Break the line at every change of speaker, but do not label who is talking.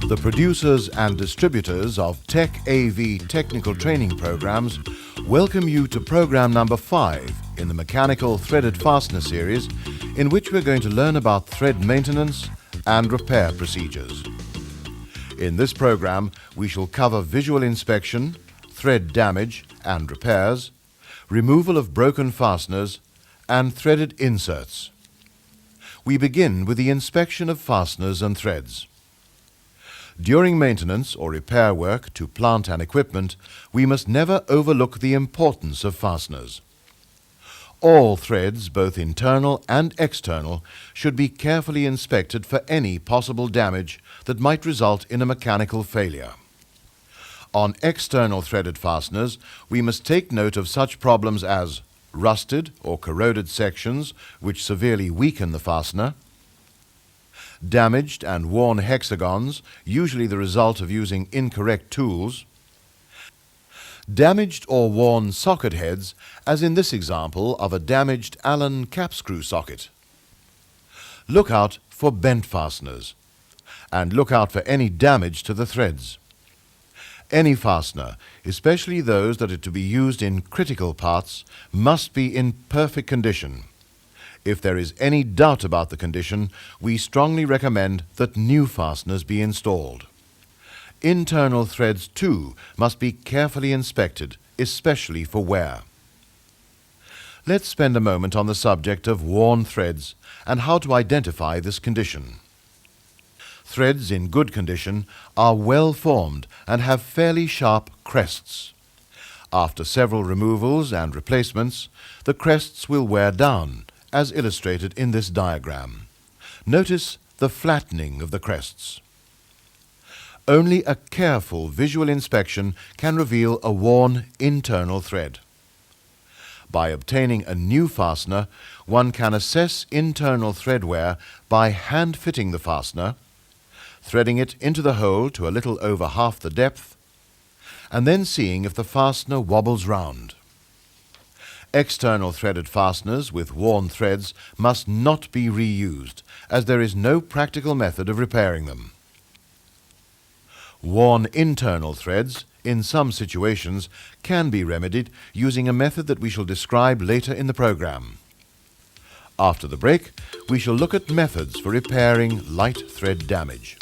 The producers and distributors of Tech AV technical training programs welcome you to program number 5 in the Mechanical Threaded Fastener series, in which we're going to learn about thread maintenance and repair procedures. In this program, we shall cover visual inspection, thread damage and repairs, removal of broken fasteners, and threaded inserts. We begin with the inspection of fasteners and threads. During maintenance or repair work to plant and equipment, we must never overlook the importance of fasteners. All threads, both internal and external, should be carefully inspected for any possible damage that might result in a mechanical failure. On external threaded fasteners, we must take note of such problems as rusted or corroded sections which severely weaken the fastener, damaged and worn hexagons, usually the result of using incorrect tools, damaged or worn socket heads, as in this example of a damaged Allen cap screw socket. Look out for bent fasteners, and look out for any damage to the threads. Any fastener, especially those that are to be used in critical parts, must be in perfect condition. If there is any doubt about the condition, we strongly recommend that new fasteners be installed. Internal threads, too, must be carefully inspected, especially for wear. Let's spend a moment on the subject of worn threads and how to identify this condition. Threads in good condition are well formed and have fairly sharp crests. After several removals and replacements, the crests will wear down, as illustrated in this diagram. Notice the flattening of the crests. Only a careful visual inspection can reveal a worn internal thread. By obtaining a new fastener, one can assess internal thread wear by hand-fitting the fastener, threading it into the hole to a little over half the depth, and then seeing if the fastener wobbles round. External threaded fasteners with worn threads must not be reused, as there is no practical method of repairing them. Worn internal threads, in some situations, can be remedied using a method that we shall describe later in the program. After the break, we shall look at methods for repairing light thread damage.